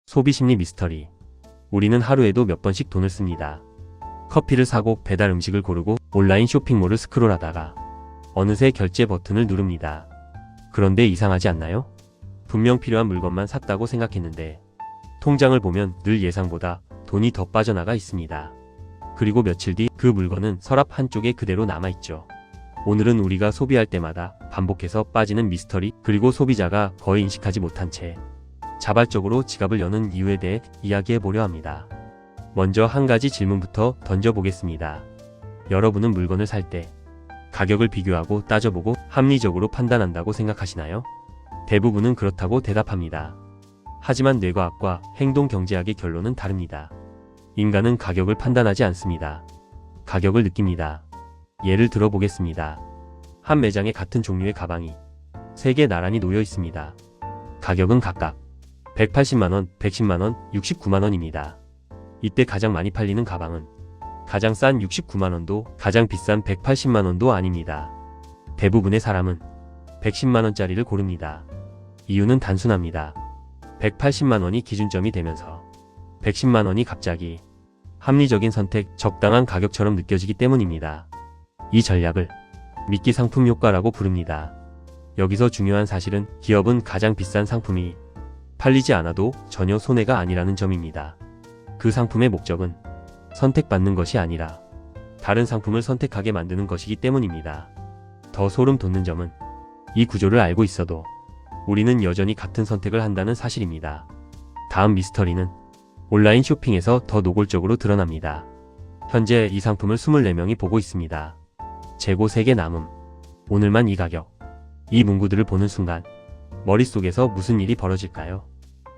소비심리 미스터리. 우리는 하루에도 몇 번씩 돈을 씁니다. 커피를 사고 배달 음식을 고르고 온라인 쇼핑몰을 스크롤하다가 어느새 결제 버튼을 누릅니다. 그런데 이상하지 않나요? 분명 필요한 물건만 샀다고 생각했는데 통장을 보면 늘 예상보다 돈이 더 빠져나가 있습니다. 그리고 며칠 뒤 그 물건은 서랍 한쪽에 그대로 남아있죠. 오늘은 우리가 소비할 때마다 반복해서 빠지는 미스터리, 그리고 소비자가 거의 인식하지 못한 채 자발적으로 지갑을 여는 이유에 대해 이야기해 보려 합니다. 먼저 한 가지 질문부터 던져보겠습니다. 여러분은 물건을 살 때 가격을 비교하고 따져보고 합리적으로 판단한다고 생각하시나요? 대부분은 그렇다고 대답합니다. 하지만 뇌과학과 행동경제학의 결론은 다릅니다. 인간은 가격을 판단하지 않습니다. 가격을 느낍니다. 예를 들어 보겠습니다. 한 매장에 같은 종류의 가방이 3개 나란히 놓여 있습니다. 가격은 각각 180만원, 110만원, 69만원입니다. 이때 가장 많이 팔리는 가방은 가장 싼 69만원도 가장 비싼 180만원도 아닙니다. 대부분의 사람은 110만원짜리를 고릅니다. 이유는 단순합니다. 180만원이 기준점이 되면서 110만원이 갑자기 합리적인 선택, 적당한 가격처럼 느껴지기 때문입니다. 이 전략을 미끼 상품 효과라고 부릅니다. 여기서 중요한 사실은 기업은 가장 비싼 상품이 팔리지 않아도 전혀 손해가 아니라는 점입니다. 그 상품의 목적은 선택받는 것이 아니라 다른 상품을 선택하게 만드는 것이기 때문입니다. 더 소름 돋는 점은 이 구조를 알고 있어도 우리는 여전히 같은 선택을 한다는 사실입니다. 다음 미스터리는 온라인 쇼핑에서 더 노골적으로 드러납니다. 현재 이 상품을 24명이 보고 있습니다. 재고 3개 남음. 오늘만 이 가격. 이 문구들을 보는 순간 머릿속에서 무슨 일이 벌어질까요?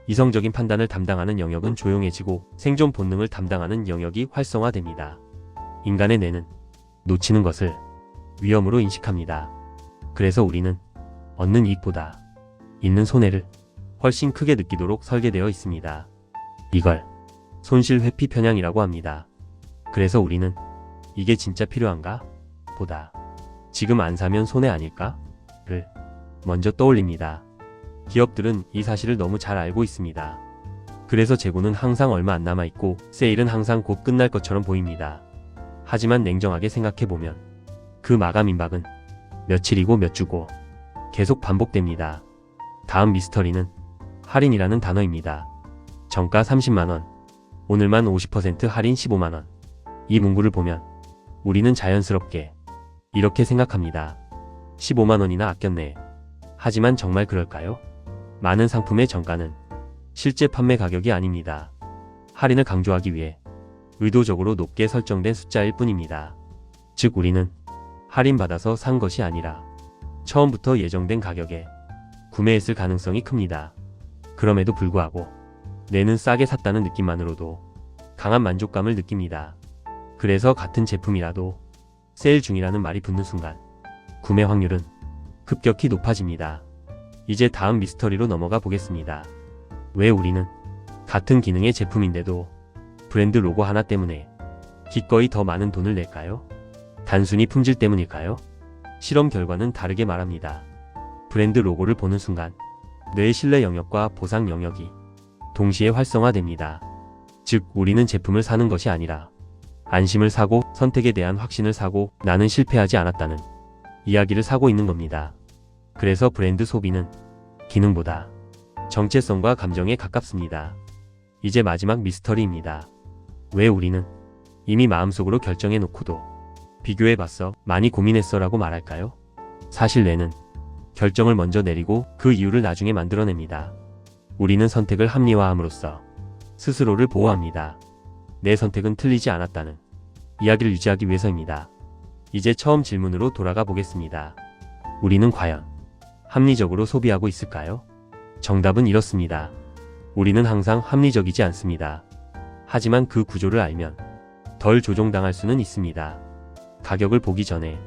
이성적인 판단을 담당하는 영역은 조용해지고 생존 본능을 담당하는 영역이 활성화됩니다. 인간의 뇌는 놓치는 것을 위험으로 인식합니다. 그래서 우리는 얻는 이익보다 있는 손해를 훨씬 크게 느끼도록 설계되어 있습니다. 이걸 손실 회피 편향이라고 합니다. 그래서 우리는 이게 진짜 필요한가? 보다 지금 안 사면 손해 아닐까? 를 먼저 떠올립니다. 기업들은 이 사실을 너무 잘 알고 있습니다. 그래서 재고는 항상 얼마 안 남아있고 세일은 항상 곧 끝날 것처럼 보입니다. 하지만 냉정하게 생각해보면 그 마감 임박은 며칠이고 몇 주고 계속 반복됩니다. 다음 미스터리는 할인이라는 단어입니다. 정가 30만원, 오늘만 50% 할인 15만원. 이 문구를 보면 우리는 자연스럽게 이렇게 생각합니다. 15만원이나 아꼈네. 하지만 정말 그럴까요? 많은 상품의 정가는 실제 판매 가격이 아닙니다. 할인을 강조하기 위해 의도적으로 높게 설정된 숫자일 뿐입니다. 즉 우리는 할인받아서 산 것이 아니라 처음부터 예정된 가격에 구매했을 가능성이 큽니다. 그럼에도 불구하고 뇌는 싸게 샀다는 느낌만으로도 강한 만족감을 느낍니다. 그래서 같은 제품이라도 세일 중이라는 말이 붙는 순간 구매 확률은 급격히 높아집니다. 이제 다음 미스터리로 넘어가 보겠습니다. 왜 우리는 같은 기능의 제품인데도 브랜드 로고 하나 때문에 기꺼이 더 많은 돈을 낼까요? 단순히 품질 때문일까요? 실험 결과는 다르게 말합니다. 브랜드 로고를 보는 순간 뇌의 신뢰 영역과 보상 영역이 동시에 활성화됩니다. 즉 우리는 제품을 사는 것이 아니라 안심을 사고 선택에 대한 확신을 사고 나는 실패하지 않았다는 이야기를 사고 있는 겁니다. 그래서 브랜드 소비는 기능보다 정체성과 감정에 가깝습니다. 이제 마지막 미스터리입니다. 왜 우리는 이미 마음속으로 결정해 놓고도 비교해봤어, 많이 고민했어 라고 말할까요? 사실 뇌는 결정을 먼저 내리고 그 이유를 나중에 만들어냅니다. 우리는 선택을 합리화함으로써 스스로를 보호합니다. 내 선택은 틀리지 않았다는 이야기를 유지하기 위해서입니다. 이제 처음 질문으로 돌아가 보겠습니다. 우리는 과연 합리적으로 소비하고 있을까요? 정답은 이렇습니다. 우리는 항상 합리적이지 않습니다. 하지만 그 구조를 알면 덜 조종당할 수는 있습니다. 가격을 보기 전에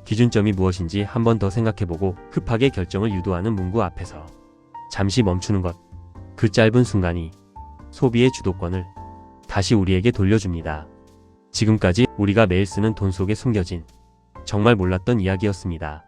기준점이 무엇인지 한 번 더 생각해보고 급하게 결정을 유도하는 문구 앞에서 잠시 멈추는 것. 그 짧은 순간이 소비의 주도권을 다시 우리에게 돌려줍니다. 지금까지 우리가 매일 쓰는 돈 속에 숨겨진 정말 몰랐던 이야기였습니다.